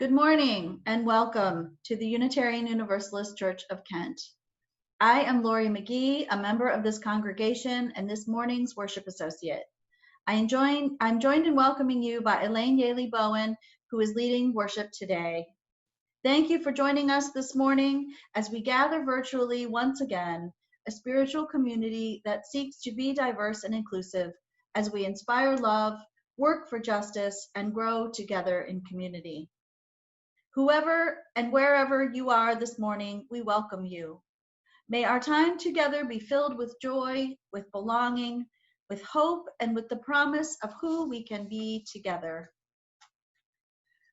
Good morning and welcome to the Unitarian Universalist Church of Kent. I am Lori McGee, a member of this congregation and this morning's worship associate. I'm joined in welcoming you by Elaine, Yehle, Bowen, who is leading worship today. Thank you for joining us this morning as we gather virtually once again, a spiritual community that seeks to be diverse and inclusive as we inspire love, work for justice, and grow together in community. Whoever and wherever you are this morning, we welcome you. May our time together be filled with joy, with belonging, with hope, and with the promise of who we can be together.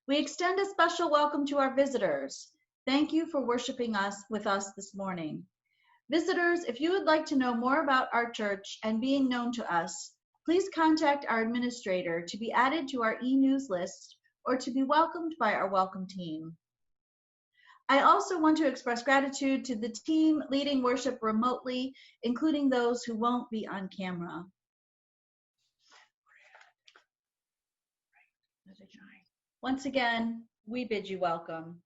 We extend a special welcome to our visitors. Thank you for worshiping with us this morning. Visitors, if you would like to know more about our church and being known to us, please contact our administrator to be added to our e-news list or to be welcomed by our welcome team. I also want to express gratitude to the team leading worship remotely, including those who won't be on camera. Once again, we bid you welcome.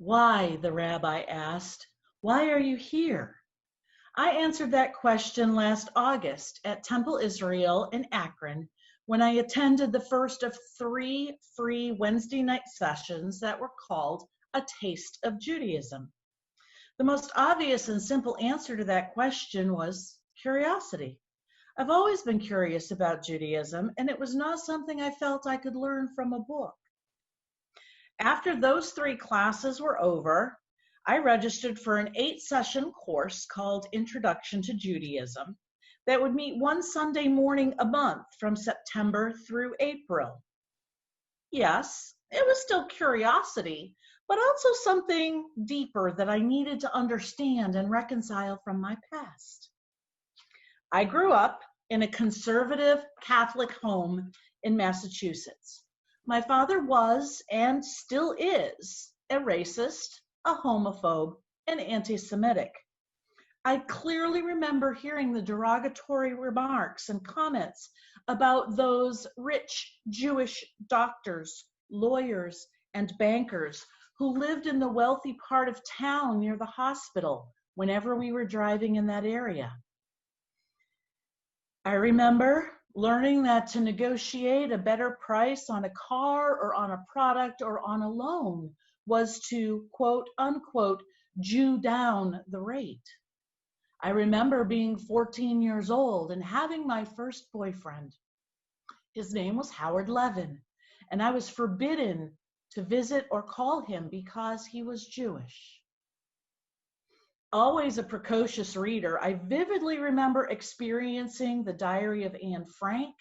Why, the rabbi asked, why are you here? I answered that question last August at Temple Israel in Akron when I attended the first of 3 free Wednesday night sessions that were called A Taste of Judaism. The most obvious and simple answer to that question was curiosity. I've always been curious about Judaism, and it was not something I felt I could learn from a book. After those 3 classes were over, I registered for an 8-session course called Introduction to Judaism that would meet one Sunday morning a month from September through April. Yes, it was still curiosity, but also something deeper that I needed to understand and reconcile from my past. I grew up in a conservative Catholic home in Massachusetts. My father was, and still is, a racist, a homophobe, and anti-Semitic. I clearly remember hearing the derogatory remarks and comments about those rich Jewish doctors, lawyers, and bankers who lived in the wealthy part of town near the hospital whenever we were driving in that area. I remember learning that to negotiate a better price on a car or on a product or on a loan was to, quote unquote, Jew down the rate. I remember being 14 years old and having my first boyfriend. His name was Howard Levin, and I was forbidden to visit or call him because he was Jewish. Always a precocious reader, I vividly remember experiencing the Diary of Anne Frank,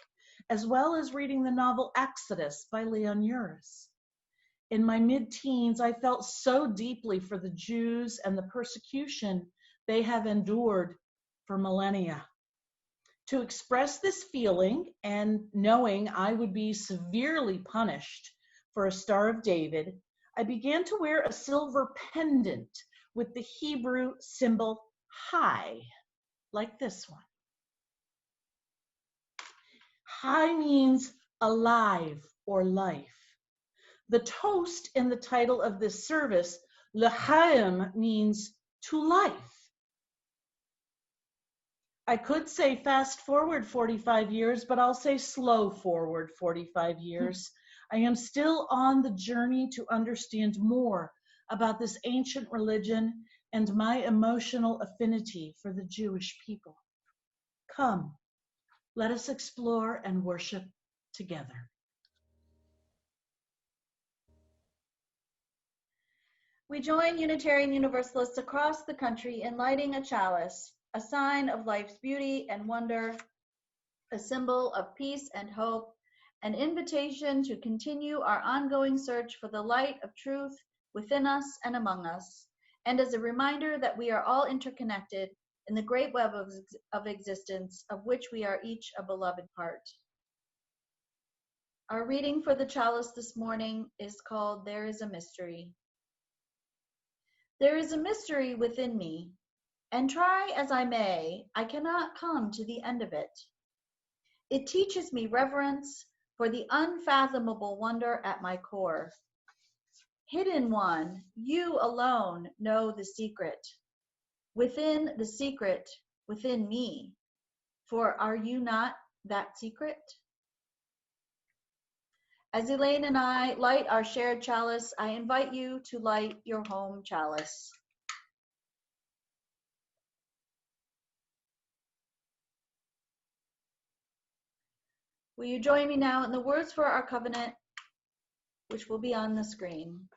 as well as reading the novel Exodus by Leon Uris. In my mid-teens, I felt so deeply for the Jews and the persecution they have endured for millennia. To express this feeling and knowing I would be severely punished for a Star of David, I began to wear a silver pendant with the Hebrew symbol Chai, like this one. Chai means alive or life. The toast in the title of this service, L'chaim, means to life. I could say fast forward 45 years, but I'll say slow forward 45 years. I am still on the journey to understand more about this ancient religion and my emotional affinity for the Jewish people. Come, let us explore and worship together. We join Unitarian Universalists across the country in lighting a chalice, a sign of life's beauty and wonder, a symbol of peace and hope, an invitation to continue our ongoing search for the light of truth within us and among us, and as a reminder that we are all interconnected in the great web of existence of which we are each a beloved part. Our reading for the chalice this morning is called There is a Mystery. There is a mystery within me, and try as I may, I cannot come to the end of it. It teaches me reverence for the unfathomable wonder at my core. Hidden one, you alone know the secret. Within the secret, within me. For are you not that secret? As Elaine and I light our shared chalice, I invite you to light your home chalice. Will you join me now in the words for our covenant, which will be on the screen?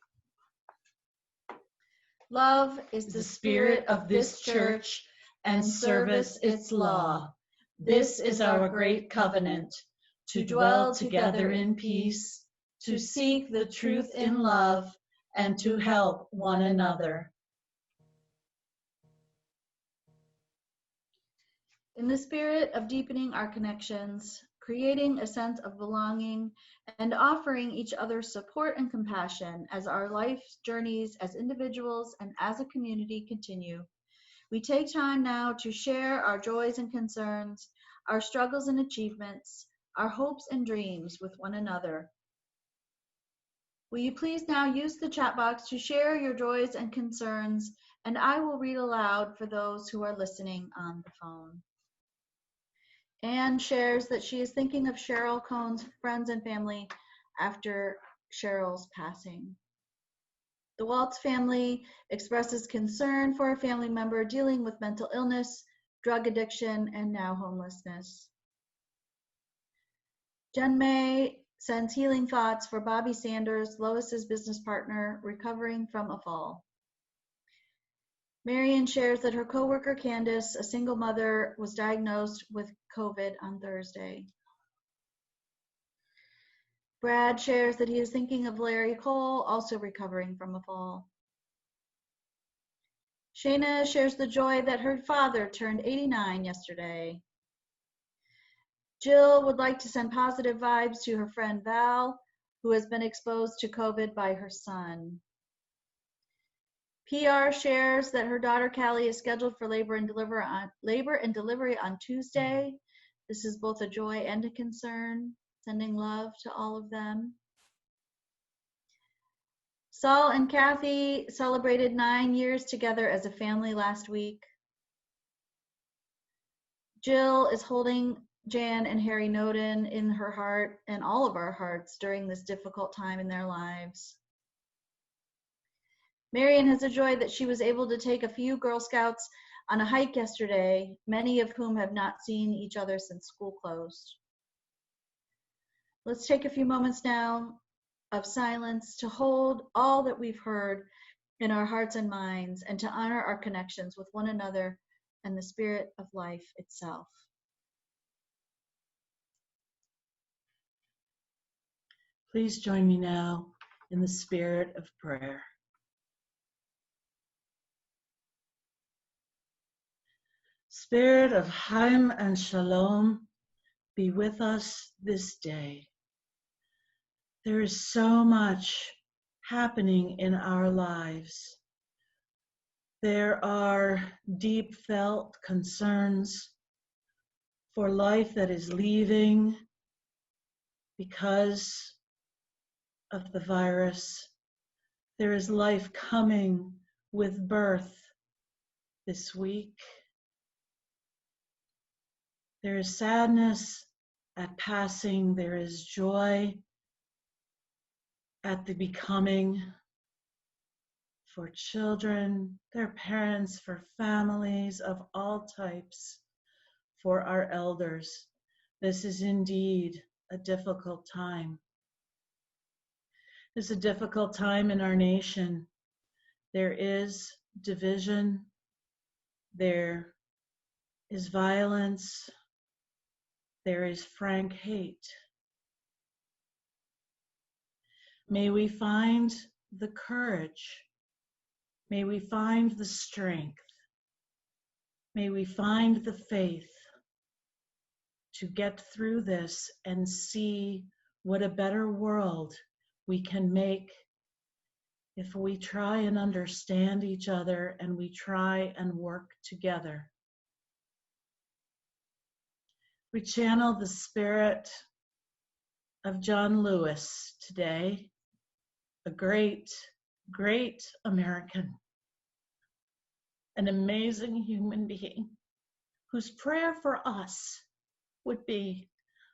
Love is the spirit of this church, and service its law. This is our great covenant, to dwell together in peace, to seek the truth in love, and to help one another. In the spirit of deepening our connections, creating a sense of belonging, and offering each other support and compassion as our life's journeys as individuals and as a community continue, we take time now to share our joys and concerns, our struggles and achievements, our hopes and dreams with one another. Will you please now use the chat box to share your joys and concerns, and I will read aloud for those who are listening on the phone. Anne shares that she is thinking of Cheryl Cohn's friends and family after Cheryl's passing. The Waltz family expresses concern for a family member dealing with mental illness, drug addiction, and now homelessness. Jen May sends healing thoughts for Bobby Sanders, Lois's business partner, recovering from a fall. Marion shares that her coworker Candace, a single mother, was diagnosed with COVID on Thursday. Brad shares that he is thinking of Larry Cole, also recovering from a fall. Shayna shares the joy that her father turned 89 yesterday. Jill would like to send positive vibes to her friend Val, who has been exposed to COVID by her son. PR shares that her daughter Callie is scheduled for labor and delivery on Tuesday. This is both a joy and a concern. Sending love to all of them. Saul and Kathy celebrated 9 years together as a family last week. Jill is holding Jan and Harry Noden in her heart and all of our hearts during this difficult time in their lives. Marion has a joy that she was able to take a few Girl Scouts on a hike yesterday, many of whom have not seen each other since school closed. Let's take a few moments now of silence to hold all that we've heard in our hearts and minds and to honor our connections with one another and the spirit of life itself. Please join me now in the spirit of prayer. Spirit of Chaim and Shalom, be with us this day. There is so much happening in our lives. There are deep felt concerns for life that is leaving because of the virus. There is life coming with birth this week. There is sadness at passing. There is joy at the becoming for children, their parents, for families of all types, for our elders. This is indeed a difficult time. It's a difficult time in our nation. There is division. There is violence. There is frank hate. May we find the courage. May we find the strength. May we find the faith to get through this and see what a better world we can make if we try and understand each other and we try and work together. We channel the spirit of John Lewis today, a great, great American, an amazing human being whose prayer for us would be,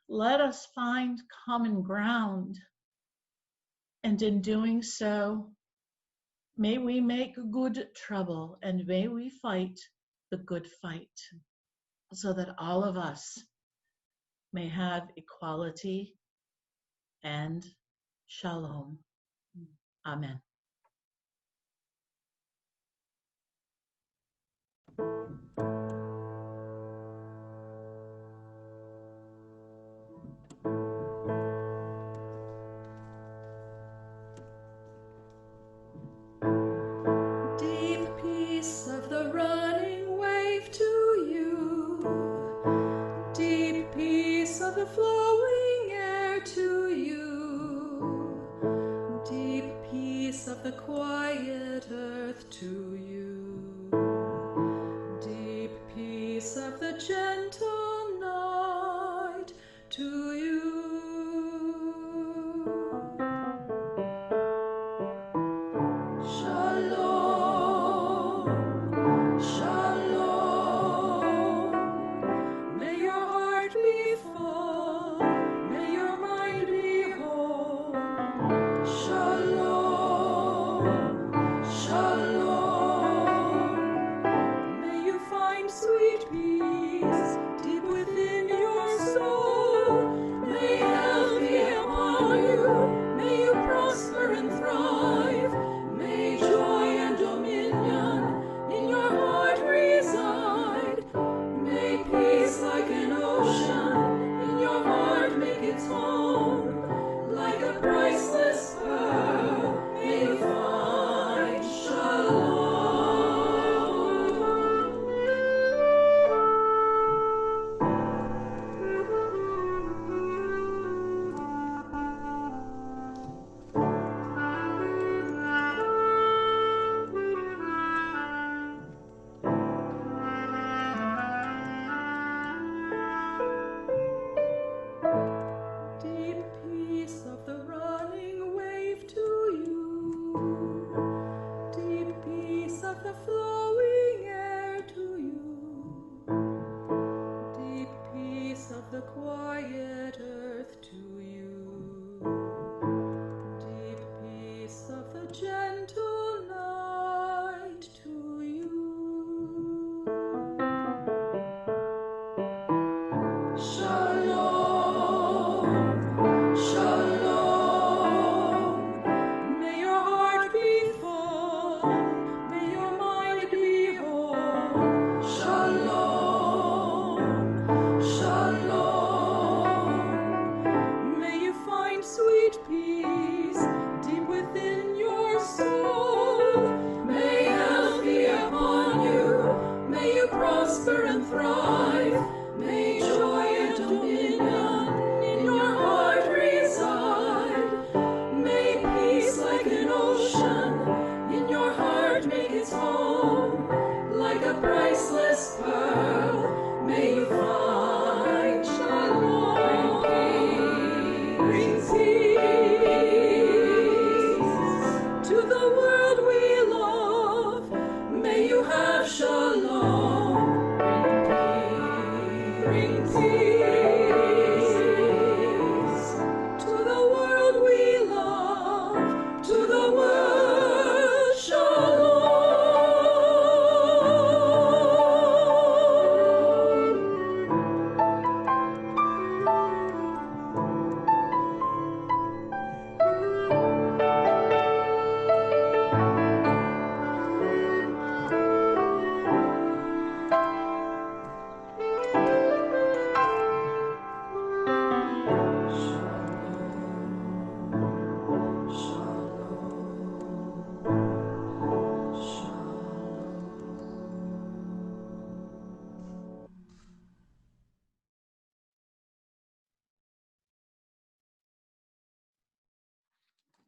let us find common ground, and in doing so, may we make good trouble and may we fight the good fight so that all of us may have equality and shalom. Amen. Deep peace of the running wave to you. Deep peace of the flowing air to you. Deep peace of the quiet earth to you. Deep peace of the gentle night to you. Shalom, shalom. May your heart be full, may your mind be whole. Shalom, shalom. May you find sweet peace, deep priceless pearl, may you find shalom. Bring peace to the world we love. May you have shalom. Bring peace to the world we love, to the world shalom.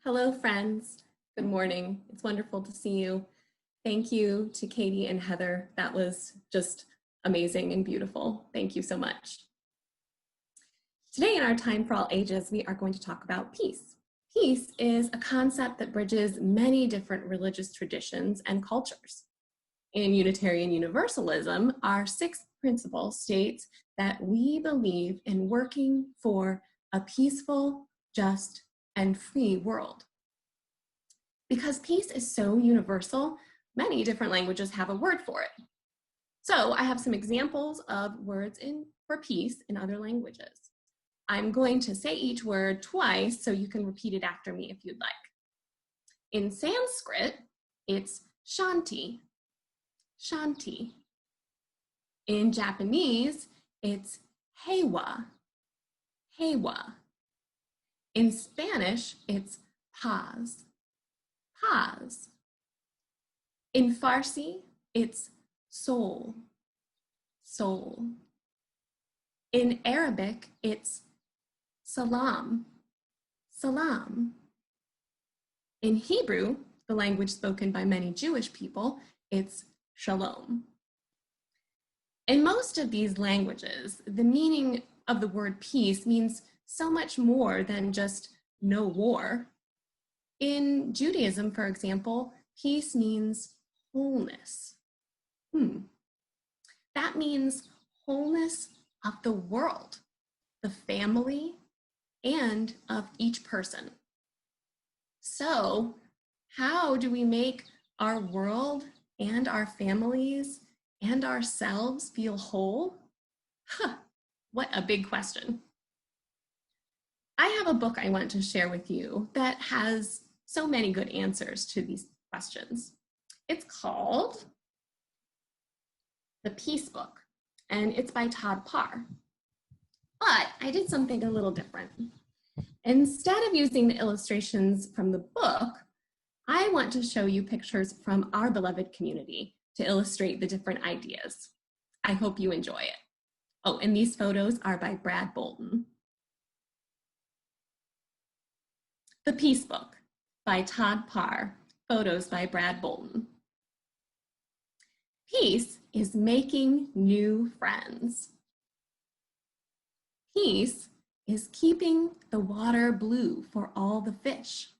Hello, friends. Good morning. It's wonderful to see you. Thank you to Katie and Heather. That was just amazing and beautiful. Thank you so much. Today in our Time for All Ages, we are going to talk about peace. Peace is a concept that bridges many different religious traditions and cultures. In Unitarian Universalism, our sixth principle states that we believe in working for a peaceful, just, and free world. Because peace is so universal, many different languages have a word for it. So I have some examples of words for peace in other languages. I'm going to say each word twice so you can repeat it after me if you'd like. In Sanskrit, it's shanti, shanti. In Japanese, it's heiwa, heiwa. In Spanish, it's paz, paz. In Farsi, it's soul, soul. In Arabic, it's salam, salam. In Hebrew, the language spoken by many Jewish people, it's shalom. In most of these languages, the meaning of the word peace means so much more than just no war. In Judaism, for example, peace means wholeness. That means wholeness of the world, the family, and of each person. So, how do we make our world and our families and ourselves feel whole? What a big question. I have a book I want to share with you that has so many good answers to these questions. It's called The Peace Book, and it's by Todd Parr. But I did something a little different. Instead of using the illustrations from the book, I want to show you pictures from our beloved community to illustrate the different ideas. I hope you enjoy it. Oh, and these photos are by Brad Bolton. The Peace Book by Todd Parr, photos by Brad Bolton. Peace is making new friends. Peace is keeping the water blue for all the fish.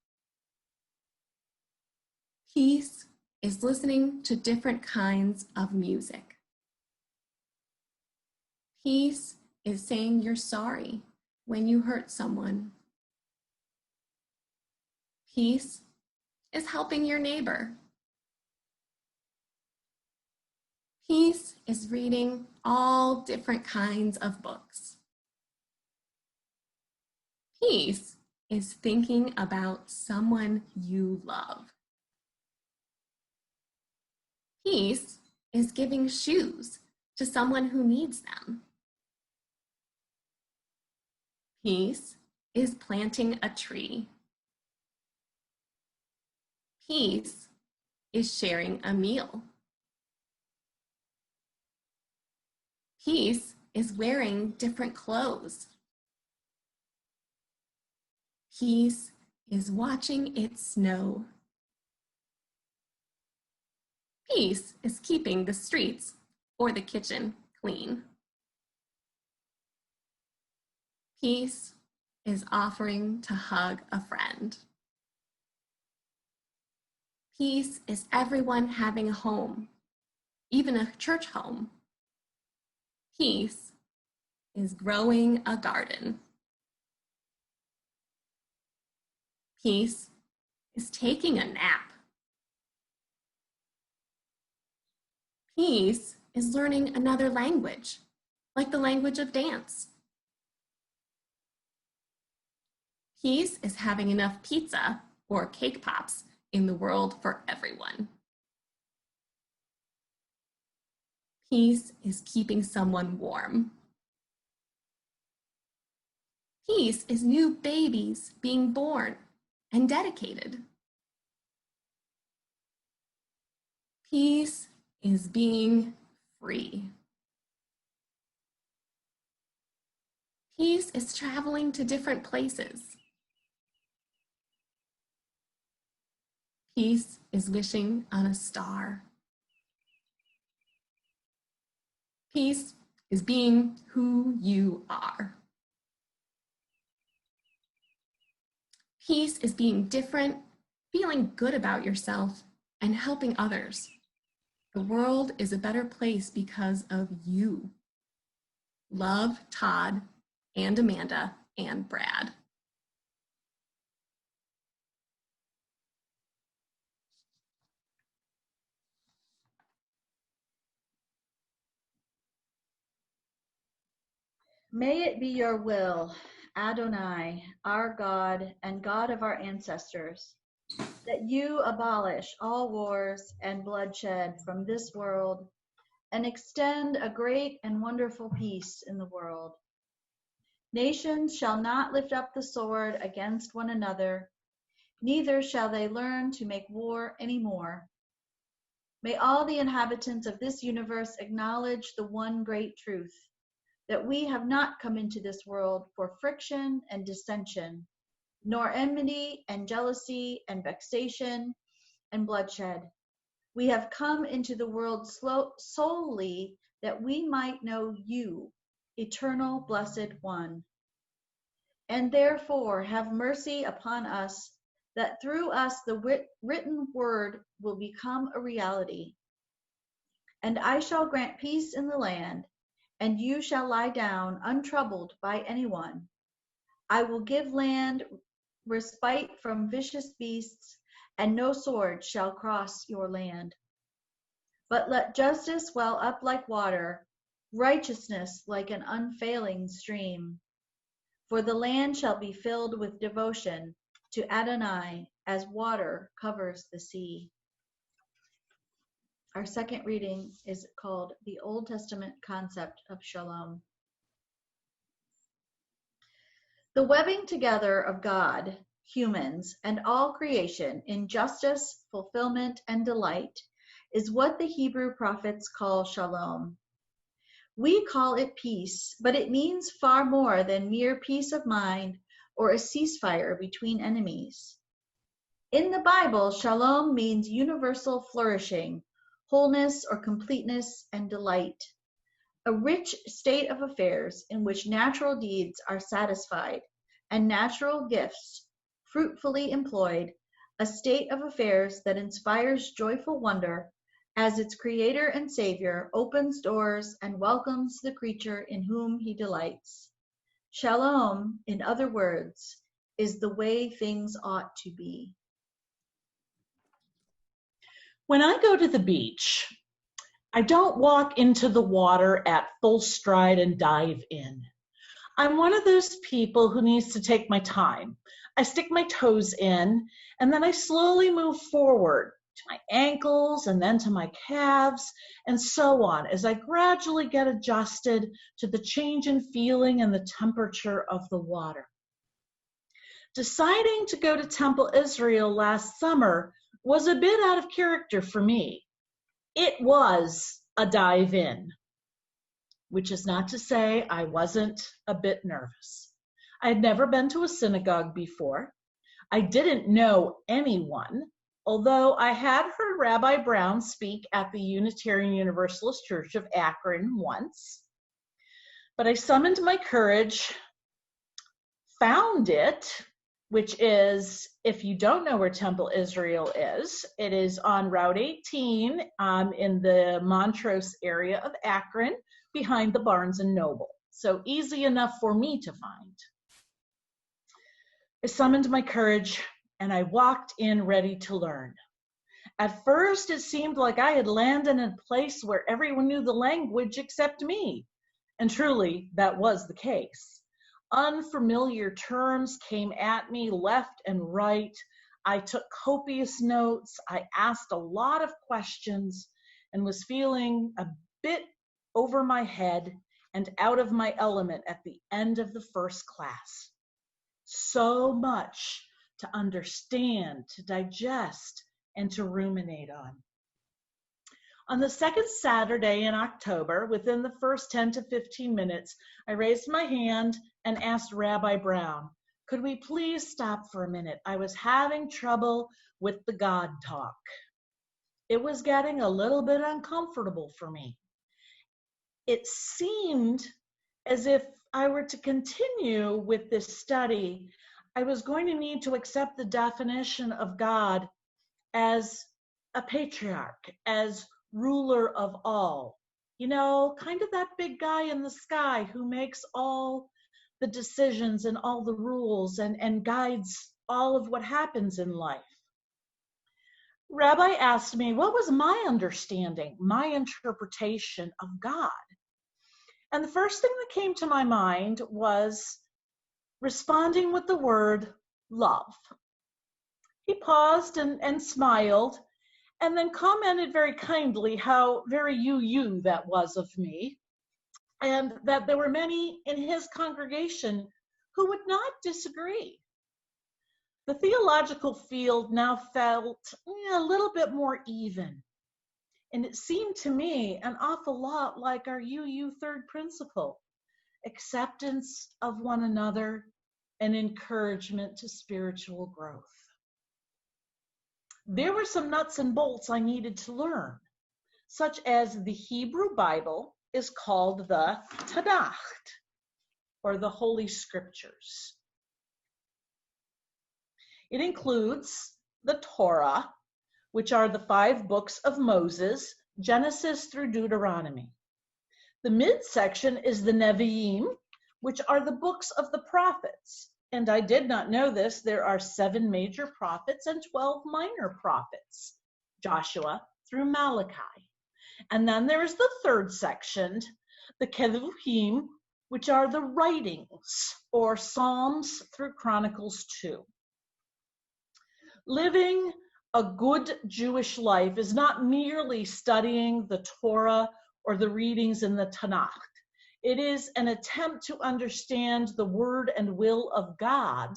Peace is listening to different kinds of music. Peace is saying you're sorry when you hurt someone. Peace is helping your neighbor. Peace is reading all different kinds of books. Peace is thinking about someone you love. Peace is giving shoes to someone who needs them. Peace is planting a tree. Peace is sharing a meal. Peace is wearing different clothes. Peace is watching it snow. Peace is keeping the streets or the kitchen clean. Peace is offering to hug a friend. Peace is everyone having a home, even a church home. Peace is growing a garden. Peace is taking a nap. Peace is learning another language, like the language of dance. Peace is having enough pizza or cake pops in the world for everyone. Peace is keeping someone warm. Peace is new babies being born and dedicated. Peace is being free. Peace is traveling to different places. Peace is wishing on a star. Peace is being who you are. Peace is being different, feeling good about yourself, and helping others. The world is a better place because of you. Love, Todd, and Amanda, and Brad. May it be your will, Adonai, our God and God of our ancestors, that you abolish all wars and bloodshed from this world and extend a great and wonderful peace in the world. Nations shall not lift up the sword against one another, neither shall they learn to make war anymore. May all the inhabitants of this universe acknowledge the one great truth, that we have not come into this world for friction and dissension, nor enmity and jealousy and vexation and bloodshed. We have come into the world solely that we might know you, eternal blessed one. And therefore have mercy upon us, that through us the written word will become a reality. And I shall grant peace in the land, and you shall lie down untroubled by anyone. I will give land respite from vicious beasts, and no sword shall cross your land. But let justice well up like water, righteousness like an unfailing stream. For the land shall be filled with devotion to Adonai as water covers the sea. Our second reading is called The Old Testament Concept of Shalom. The webbing together of God, humans, and all creation in justice, fulfillment, and delight is what the Hebrew prophets call Shalom. We call it peace, but it means far more than mere peace of mind or a ceasefire between enemies. In the Bible, Shalom means universal flourishing, wholeness or completeness, and delight. A rich state of affairs in which natural deeds are satisfied and natural gifts fruitfully employed, a state of affairs that inspires joyful wonder as its creator and savior opens doors and welcomes the creature in whom he delights. Shalom, in other words, is the way things ought to be. When I go to the beach, I don't walk into the water at full stride and dive in. I'm one of those people who needs to take my time. I stick my toes in, and then I slowly move forward to my ankles and then to my calves, and so on, as I gradually get adjusted to the change in feeling and the temperature of the water. Deciding to go to Temple Israel last summer was a bit out of character for me. It was a dive in, which is not to say I wasn't a bit nervous. I had never been to a synagogue before. I didn't know anyone. Although I had heard Rabbi Brown speak at the Unitarian Universalist Church of Akron once, but I summoned my courage, found it, which is, if you don't know where Temple Israel is, it is on Route 18 in the Montrose area of Akron, behind the Barnes and Noble. So easy enough for me to find. I summoned my courage and I walked in ready to learn. At first, it seemed like I had landed in a place where everyone knew the language except me. And truly, that was the case. Unfamiliar terms came at me left and right. I took copious notes. I asked a lot of questions and was feeling a bit over my head and out of my element at the end of the first class. So much to understand, to digest, and to ruminate on. On the second Saturday in October, within the first 10 to 15 minutes, I raised my hand and asked Rabbi Brown, could we please stop for a minute? I was having trouble with the God talk. It was getting a little bit uncomfortable for me. It seemed as if I were to continue with this study, I was going to need to accept the definition of God as a patriarch, as ruler of all. You know, kind of that big guy in the sky who makes all the decisions and all the rules and guides all of what happens in life. Rabbi asked me, what was my understanding, my interpretation of God? And the first thing that came to my mind was responding with the word love. He paused and smiled and then commented very kindly how very you that was of me, and that there were many in his congregation who would not disagree. The theological field now felt a little bit more even. And it seemed to me an awful lot like our third principle, acceptance of one another and encouragement to spiritual growth. There were some nuts and bolts I needed to learn, such as the Hebrew Bible is called the Tanakh, or the Holy Scriptures. It includes the Torah, which are the 5 books of Moses, Genesis through Deuteronomy. The midsection is the Nevi'im, which are the books of the prophets. And I did not know this, there are 7 major prophets and 12 minor prophets, Joshua through Malachi. And then there is the third section, the Ketuvim, which are the writings, or Psalms through Chronicles 2. Living a good Jewish life is not merely studying the Torah or the readings in the Tanakh. It is an attempt to understand the word and will of God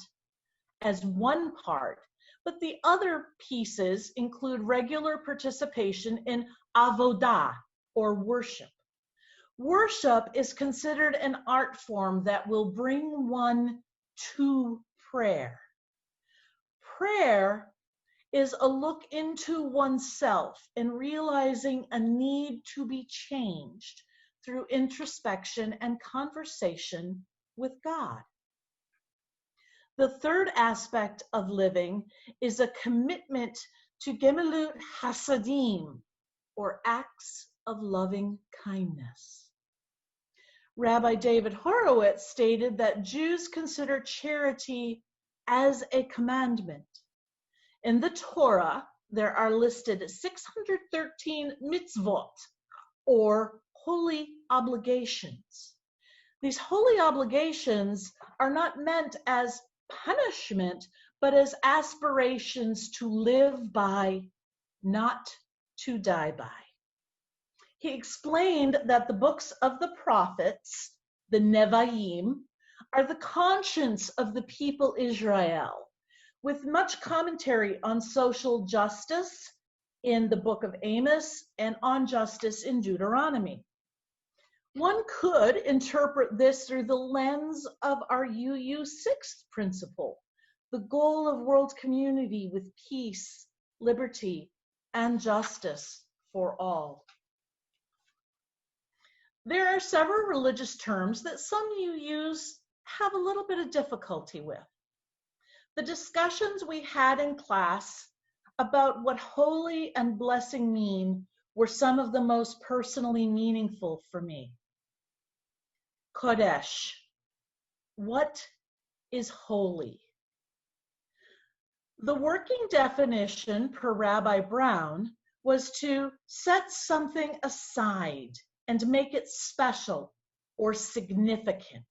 as one part, but the other pieces include regular participation in avodah, or worship. Worship is considered an art form that will bring one to prayer. Prayer is a look into oneself and realizing a need to be changed through introspection and conversation with God. The third aspect of living is a commitment to Gemilut Hasadim, or acts of loving kindness. Rabbi David Horowitz stated that Jews consider charity as a commandment. In the Torah, there are listed 613 mitzvot, or holy obligations. These holy obligations are not meant as punishment, but as aspirations to live by, not to die by. He explained that the books of the prophets, the Nevi'im, are the conscience of the people Israel, with much commentary on social justice in the book of Amos and on justice in Deuteronomy. One could interpret this through the lens of our sixth principle, the goal of world community with peace liberty, and justice for all. There are several religious terms that some UUs have a little bit of difficulty with. The discussions we had in class about what holy and blessing mean were some of the most personally meaningful for me. Kodesh. What is holy? The working definition per Rabbi Brown was to set something aside and make it special or significant.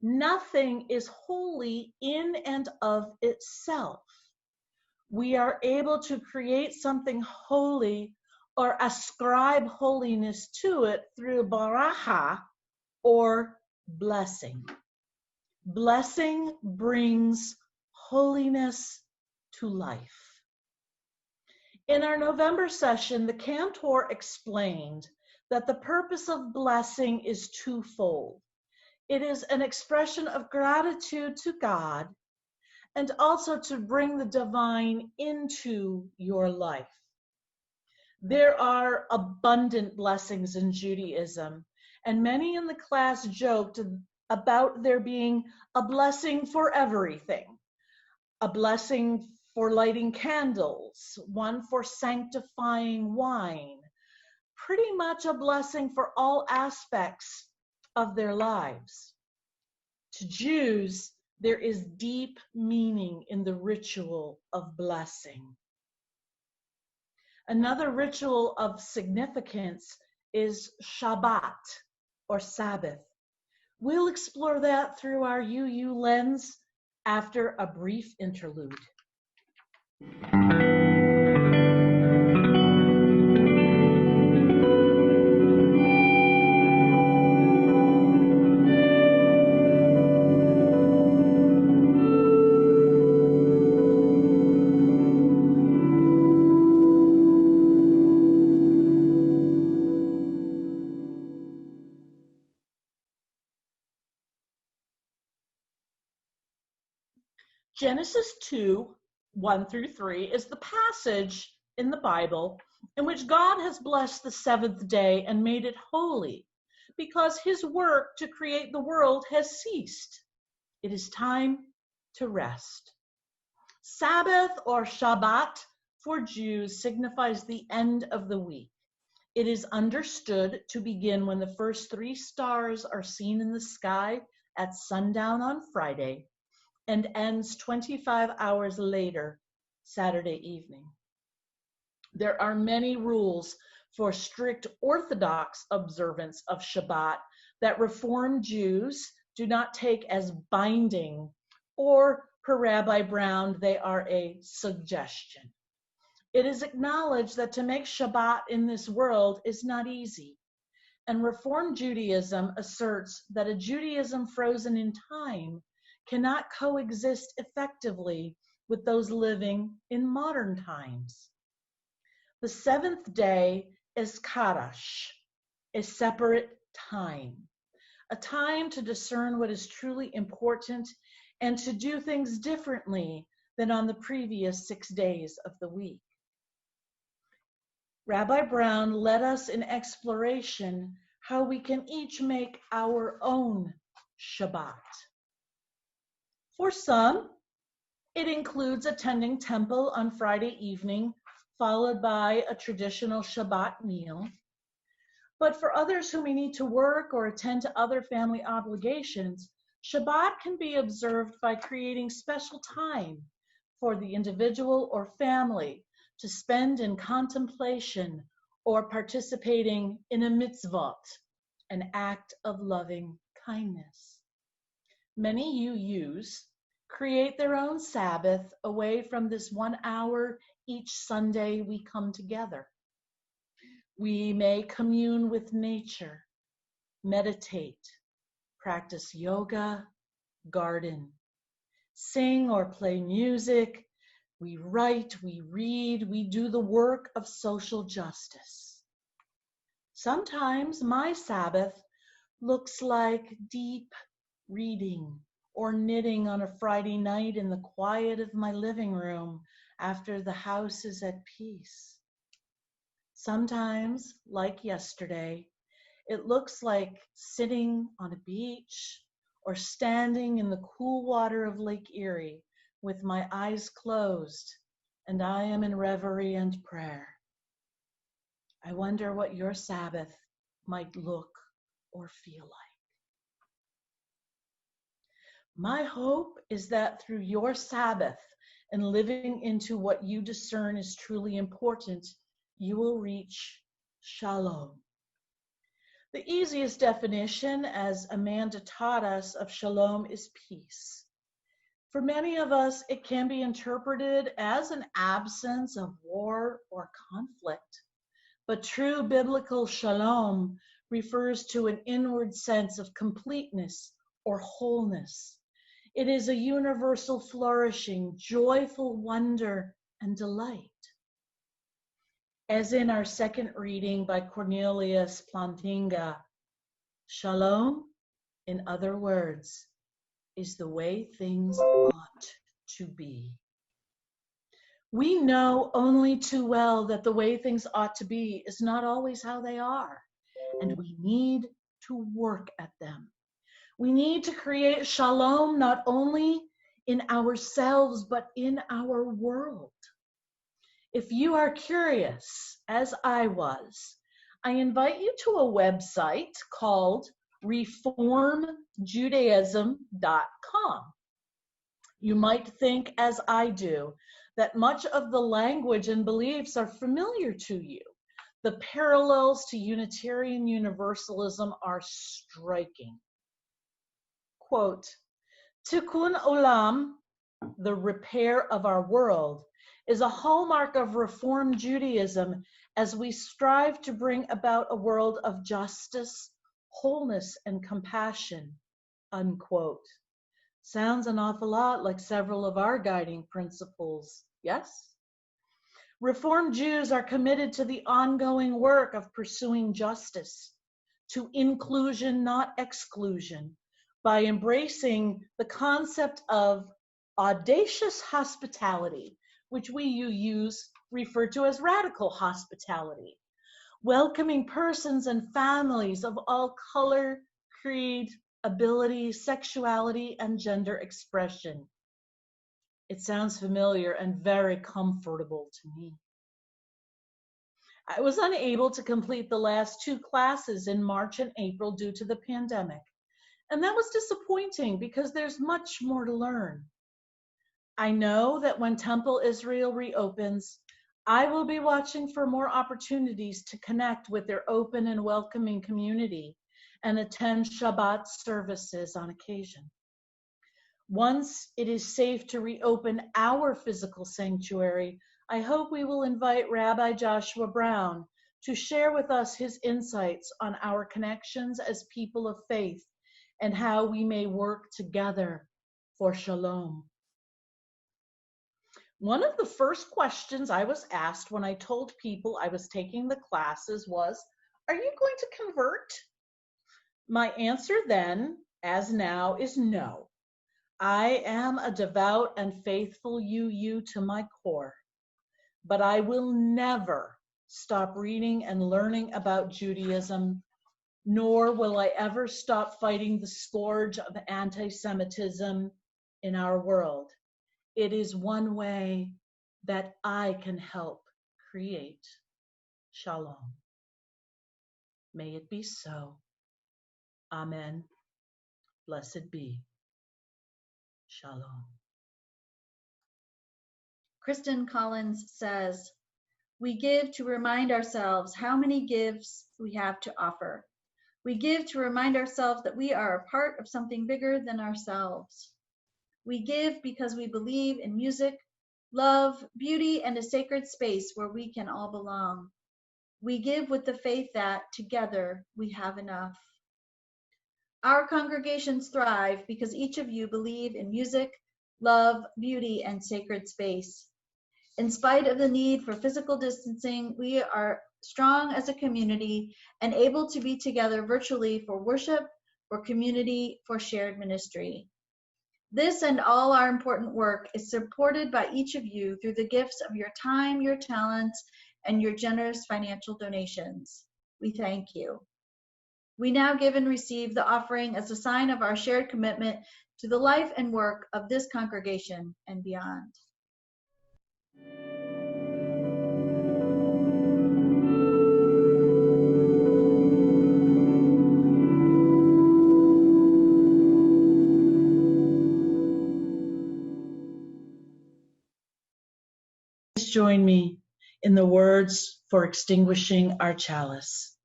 Nothing is holy in and of itself. We are able to create something holy or ascribe holiness to it through baracha or blessing. Blessing brings holiness to life. In our November session, the cantor explained that the purpose of blessing is twofold. It is an expression of gratitude to God and also to bring the divine into your life. There are abundant blessings in Judaism, and many in the class joked about there being a blessing for everything. A blessing for lighting candles, one for sanctifying wine, pretty much a blessing for all aspects of their lives. To Jews, there is deep meaning in the ritual of blessing. Another ritual of significance is Shabbat, or Sabbath. We'll explore that through our UU lens after a brief interlude. Genesis 2, 1 through 3 is the passage in the Bible in which God has blessed the seventh day and made it holy because his work to create the world has ceased. It is time to rest. Sabbath or Shabbat for Jews signifies the end of the week. It is understood to begin when the first 3 stars are seen in the sky at sundown on Friday and ends 25 hours later, Saturday evening. There are many rules for strict Orthodox observance of Shabbat that Reform Jews do not take as binding, or per Rabbi Brown, they are a suggestion. It is acknowledged that to make Shabbat in this world is not easy, and Reform Judaism asserts that a Judaism frozen in time cannot coexist effectively with those living in modern times. The seventh day is Kadash, a separate time, a time to discern what is truly important and to do things differently than on the previous 6 days of the week. Rabbi Brown led us in exploration how we can each make our own Shabbat. For some, it includes attending temple on Friday evening, followed by a traditional Shabbat meal. But for others who may need to work or attend to other family obligations, Shabbat can be observed by creating special time for the individual or family to spend in contemplation or participating in a mitzvot, an act of loving kindness. Many UUs create their own Sabbath away from this 1 hour each Sunday we come together. We may commune with nature, meditate, practice yoga, garden, sing or play music. We write, we read, we do the work of social justice. Sometimes my Sabbath looks like deep reading or knitting on a Friday night in the quiet of my living room after the house is at peace. Sometimes, like yesterday, it looks like sitting on a beach or standing in the cool water of Lake Erie with my eyes closed and I am in reverie and prayer. I wonder what your Sabbath might look or feel like. My hope is that through your Sabbath and living into what you discern is truly important, you will reach Shalom. The easiest definition, as Amanda taught us, of Shalom is peace. For many of us, it can be interpreted as an absence of war or conflict. But true biblical Shalom refers to an inward sense of completeness or wholeness. It is a universal flourishing, joyful wonder and delight. As in our second reading by Cornelius Plantinga, Shalom, in other words, is the way things ought to be. We know only too well that the way things ought to be is not always how they are, and we need to work at them. We need to create Shalom not only in ourselves, but in our world. If you are curious, as I was, I invite you to a website called reformjudaism.com. You might think, as I do, that much of the language and beliefs are familiar to you. The parallels to Unitarian Universalism are striking. Quote, Tikkun Olam, the repair of our world, is a hallmark of Reform Judaism as we strive to bring about a world of justice, wholeness, and compassion, unquote. Sounds an awful lot like several of our guiding principles, yes? Reform Jews are committed to the ongoing work of pursuing justice, to inclusion, not exclusion, by embracing the concept of audacious hospitality, which we refer to as radical hospitality, welcoming persons and families of all color, creed, ability, sexuality, and gender expression. It sounds familiar and very comfortable to me. I was unable to complete the last 2 classes in March and April due to the pandemic, and that was disappointing because there's much more to learn. I know that when Temple Israel reopens, I will be watching for more opportunities to connect with their open and welcoming community and attend Shabbat services on occasion. Once it is safe to reopen our physical sanctuary, I hope we will invite Rabbi Joshua Brown to share with us his insights on our connections as people of faith and how we may work together for Shalom. One of the first questions I was asked when I told people I was taking the classes was, "Are you going to convert?" My answer then, as now, is no. I am a devout and faithful UU to my core, but I will never stop reading and learning about Judaism, nor will I ever stop fighting the scourge of anti-Semitism in our world. It is one way that I can help create Shalom. May it be so. Amen. Blessed be. Shalom. Kristen Collins says, we give to remind ourselves how many gifts we have to offer. We give to remind ourselves that we are a part of something bigger than ourselves. We give because we believe in music, love, beauty, and a sacred space where we can all belong. We give with the faith that together we have enough. Our congregations thrive because each of you believe in music, love, beauty, and sacred space. In spite of the need for physical distancing, we are strong as a community and able to be together virtually for worship, for community, for shared ministry. This and all our important work is supported by each of you through the gifts of your time, your talents, and your generous financial donations. We thank you. We now give and receive the offering as a sign of our shared commitment to the life and work of this congregation and beyond. Please join me in the words for extinguishing our chalice.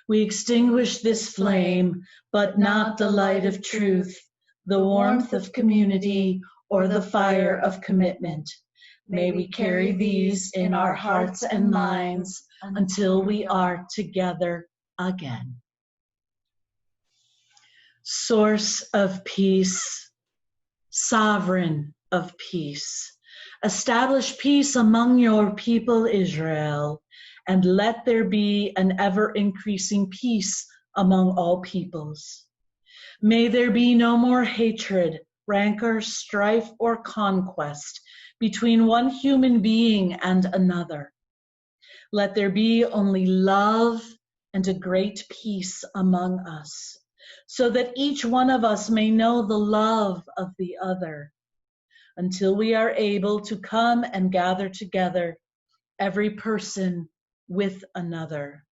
We extinguish this flame, but not the light of truth, the warmth of community, or the fire of commitment. May we carry these in our hearts and minds until we are together again. Source of peace, sovereign of peace, establish peace among your people Israel, and let there be an ever-increasing peace among all peoples. May there be no more hatred, rancor, strife, or conquest between one human being and another. Let there be only love and a great peace among us, so that each one of us may know the love of the other, until we are able to come and gather together, every person with another,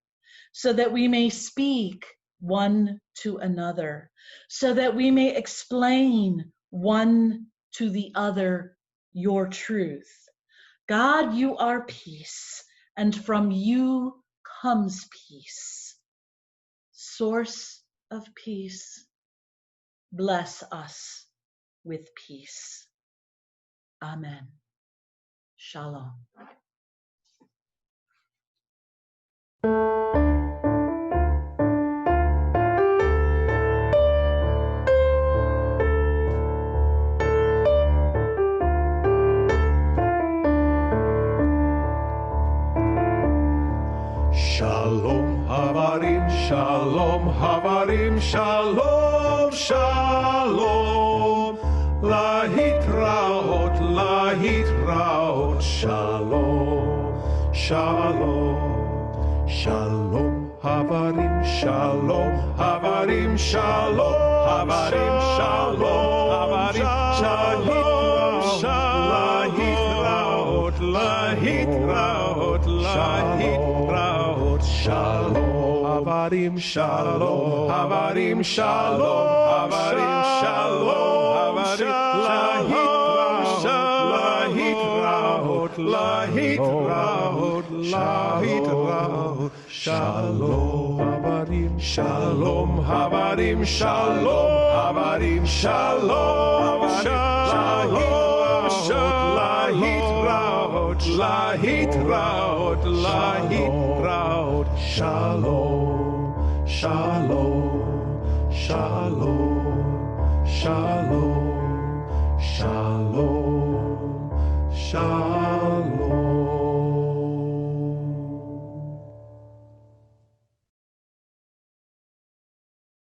so that we may speak one to another, so that we may explain one to the other your truth. God, you are peace, and from you comes peace. Source of peace, bless us with peace. Amen. Shalom. Shalom havarim, shalom havarim, shalom, shalom. Lahitraot, lahitraot, shalom, shalom. Shalom havarim, shalom havarim, shalom, havarim, shalom, havarim, shalom, lahitraot, lahitraot, lahitraot. Shalom, havarim, shalom, havarim, shalom, havarim, shalom, lahitraot, lahitraot, lahitraot. Shalom, havarim, shalom, havarim, shalom, havarim, shalom, lahitraot, lahitraot, lahitraot. Shalom, shalom, shalom, shalom, shalom, shalom.